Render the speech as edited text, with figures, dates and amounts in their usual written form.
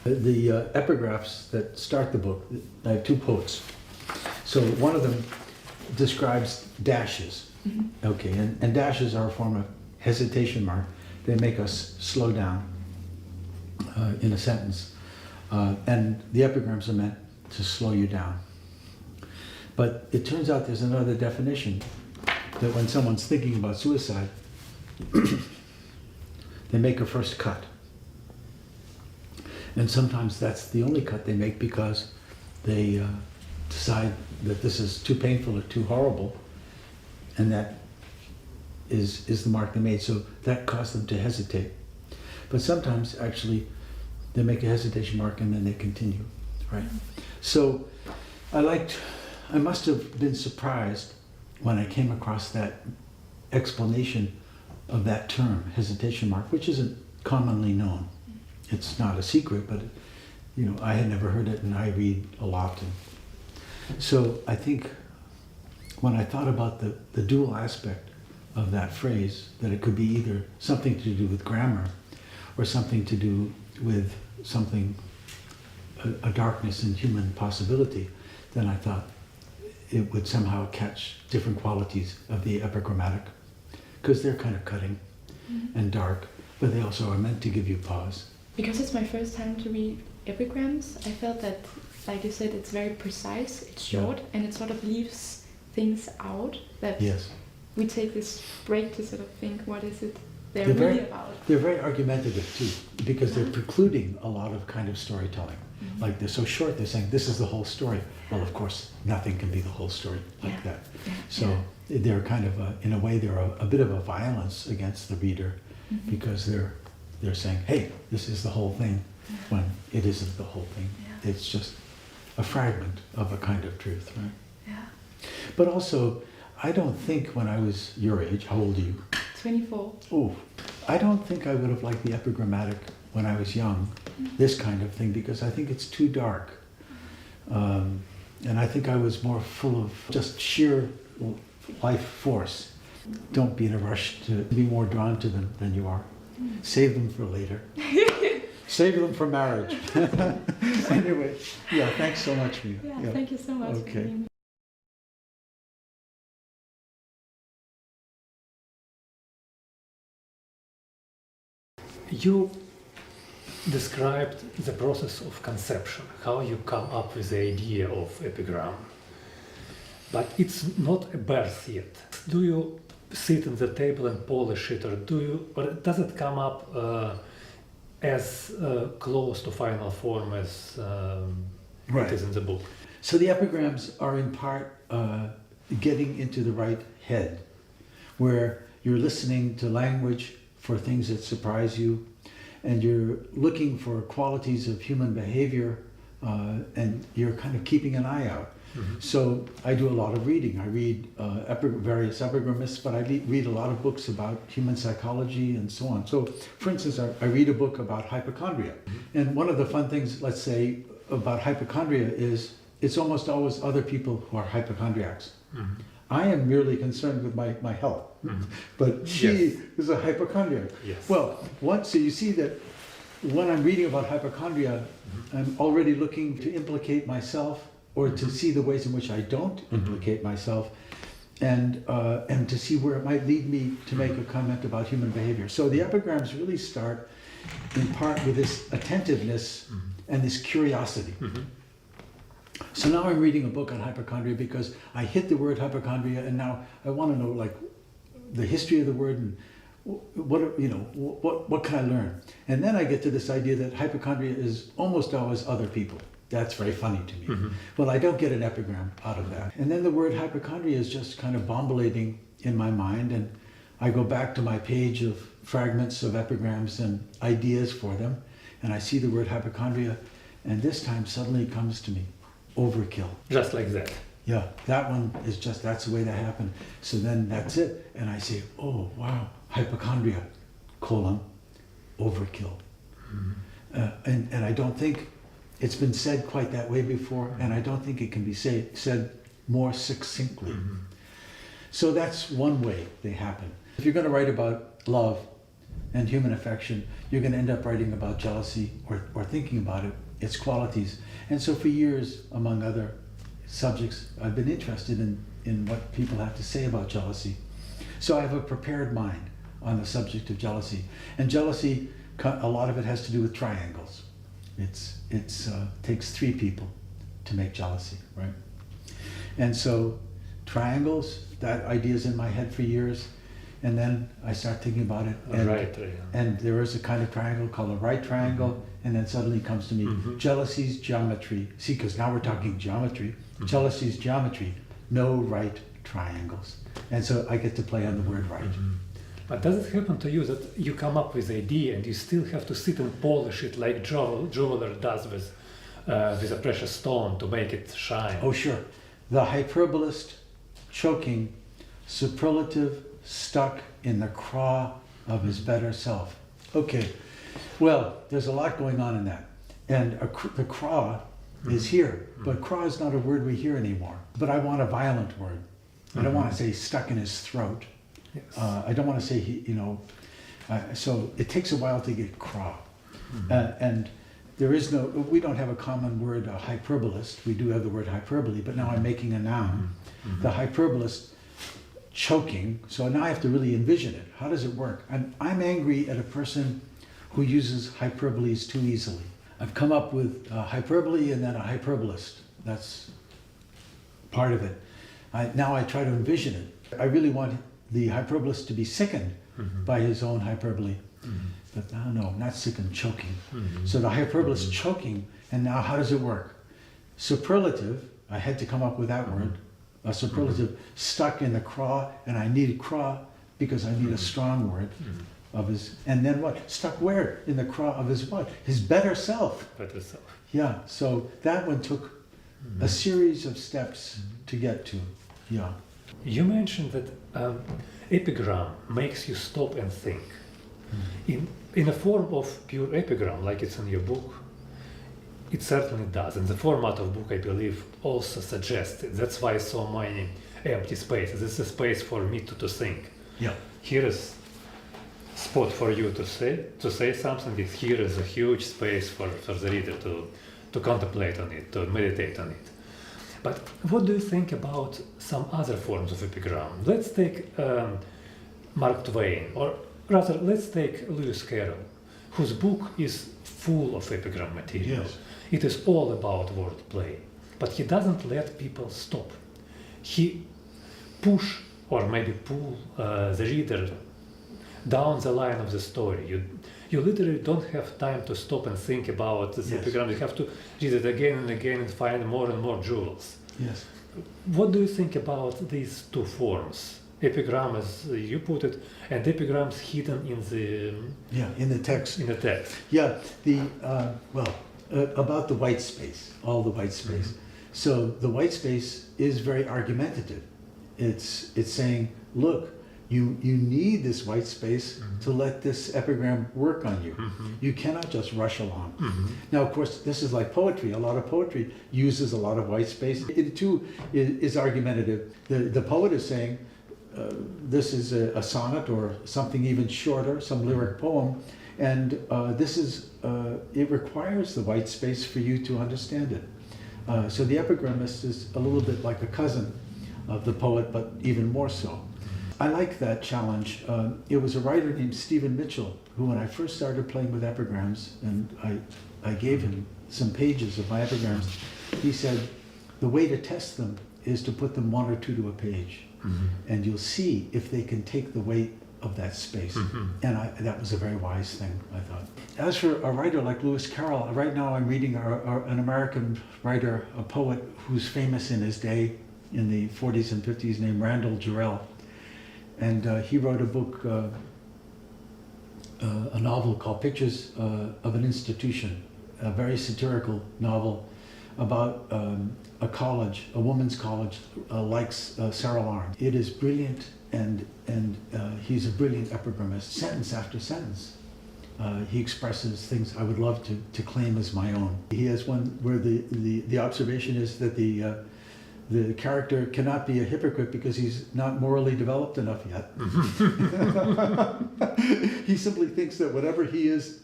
The epigraphs that start the book, I have two quotes. So one of them describes dashes. Okay, and dashes are a form of hesitation mark. They make us slow down in a sentence. And the epigrams are meant to slow you down. But it turns out there's another definition, that when someone's thinking about suicide, they make a first cut. And sometimes that's the only cut they make because they decide that this is too painful or too horrible, and that is the mark they made. So that caused them to hesitate. But sometimes actually they make a hesitation mark and then they continue, right? So I must have been surprised when I came across that explanation of that term, hesitation mark, which isn't commonly known. It's not a secret, but you know, I had never heard it, and I read a lot. And so I think when I thought about the dual aspect of that phrase, that it could be either something to do with grammar or something to do with something, a darkness in human possibility, then I thought it would somehow catch different qualities of the epigrammatic, because they're kind of cutting and dark, but they also are meant to give you pause. Because it's my first time to read epigrams, I felt that, like you said, it's very precise, it's short, and it sort of leaves things out that we take this break to sort of think, what is it they're really about? They're very argumentative too, because they're precluding a lot of kind of storytelling. Like they're so short, they're saying this is the whole story. Well, of course, nothing can be the whole story like that. So they're kind of, in a way, they're a bit of a violence against the reader, because they're saying, hey, this is the whole thing, when it isn't the whole thing. It's just a fragment of a kind of truth, right? Yeah. But also, I don't think when I was your age, how old are you? 24. Oh, I don't think I would have liked the epigrammatic when I was young, this kind of thing, because I think it's too dark. And I think I was more full of just sheer life force. Don't be in a rush to be more drawn to them than you are. Save them for later. Save them for marriage. Anyway, yeah, thanks so much, Mia. Yeah, thank you so much. Okay. You described the process of conception, how you come up with the idea of epigram. But it's not a birth yet. Do you sit at the table and polish it, or does it come up as close to final form as it is in the book? So the epigrams are in part getting into the right head, where you're listening to language for things that surprise you, and you're looking for qualities of human behavior, and you're kind of keeping an eye out. So I do a lot of reading. I read various epigramists, but I read a lot of books about human psychology and so on. So, for instance, I read a book about hypochondria. And one of the fun things, let's say, about hypochondria is it's almost always other people who are hypochondriacs. I am merely concerned with my health, but she is a hypochondriac. Well, so you see that when I'm reading about hypochondria, I'm already looking to implicate myself, or to see the ways in which I don't implicate myself, and to see where it might lead me to make a comment about human behavior. So the epigrams really start in part with this attentiveness and this curiosity. So now I'm reading a book on hypochondria because I hit the word hypochondria, and now I want to know, like, the history of the word and what can I learn? And then I get to this idea that hypochondria is almost always other people. That's very funny to me. Well, I don't get an epigram out of that. And then the word hypochondria is just kind of bombulating in my mind, and I go back to my page of fragments of epigrams and ideas for them, and I see the word hypochondria, and this time suddenly it comes to me, overkill. Just like that. Yeah, that one is just, that's the way that happened. So then that's it. And I say, oh, wow, hypochondria, overkill. And I don't think it's been said quite that way before, and I don't think it can be said more succinctly. So that's one way they happen. If you're going to write about love, and human affection, you're going to end up writing about jealousy or thinking about it, its qualities. And so for years, among other subjects, I've been interested in what people have to say about jealousy. So I have a prepared mind on the subject of jealousy. And jealousy, a lot of it has to do with triangles. It takes three people to make jealousy, right? And so triangles, that idea's in my head for years. And then I start thinking about it. And there is a kind of triangle called a right triangle. And then suddenly it comes to me, jealousy's geometry. See, because now we're talking geometry. Jealousy's geometry, no right triangles. And so I get to play on the word right. But does it happen to you that you come up with the idea and you still have to sit and polish it like jeweler does with a precious stone to make it shine? Oh, sure. The hyperbolist choking superlative stuck in the craw of his better self. Okay, well, there's a lot going on in that. And the craw is here, but craw is not a word we hear anymore. But I want a violent word. I don't want to say stuck in his throat. Yes. I don't want to say, so it takes a while to get craw. And there is we don't have a common word, a hyperbolist. We do have the word hyperbole, but now I'm making a noun. The hyperbolist choking, so now I have to really envision it. How does it work? I'm angry at a person who uses hyperboles too easily. I've come up with a hyperbole and then a hyperbolist. That's part of it. Now I try to envision it. I really want the hyperbolist to be sickened by his own hyperbole. But no, not sickened, choking. So the hyperbolist choking, and now how does it work? Superlative, I had to come up with that word. A superlative stuck in the craw, and I need craw because I need a strong word of his. And then what? Stuck where? In the craw of his what? His better self. Better self. Yeah. So that one took a series of steps to get to. Yeah. You mentioned that epigram makes you stop and think. In a form of pure epigram, like it's in your book, it certainly does. And the format of book, I believe, also suggests it. That's why so many empty spaces. It's a space for me to think. Yeah. Here is spot for you to say something. Here is a huge space for the reader to contemplate on it, to meditate on it. But what do you think about some other forms of epigram? Let's take Mark Twain, or rather, let's take Lewis Carroll, whose book is full of epigram material. Yes. It is all about wordplay, but he doesn't let people stop. He push or maybe pull the reader down the line of the story. You literally don't have time to stop and think about this epigram. You have to read it again and again and find more and more jewels. Yes. What do you think about these two forms? Epigram, as you put it, and epigrams hidden in the text. In the text. Yeah. About the white space, all the white space. So the white space is very argumentative. It's saying, look, you need this white space to let this epigram work on you. You cannot just rush along. Now, of course, this is like poetry. A lot of poetry uses a lot of white space. It too is argumentative. The poet is saying, this is a sonnet or something even shorter, some lyric poem, and it requires the white space for you to understand it. So the epigrammist is a little bit like a cousin of the poet, but even more so. I like that challenge. It was a writer named Stephen Mitchell who, when I first started playing with epigrams, and I gave him some pages of my epigrams, he said, the way to test them is to put them one or two to a page. And you'll see if they can take the weight of that space. And that was a very wise thing, I thought. As for a writer like Lewis Carroll, right now I'm reading an American writer, a poet who's famous in his day, in the 40s and 50s, named Randall Jarrell. And he wrote a book, a novel called Pictures of an Institution, a very satirical novel about a college, a women's college, like Sarah Lawrence. It is brilliant, and he's a brilliant epigrammist. Sentence after sentence, he expresses things I would love to claim as my own. He has one where the observation is that the character cannot be a hypocrite because he's not morally developed enough yet. He simply thinks that whatever he is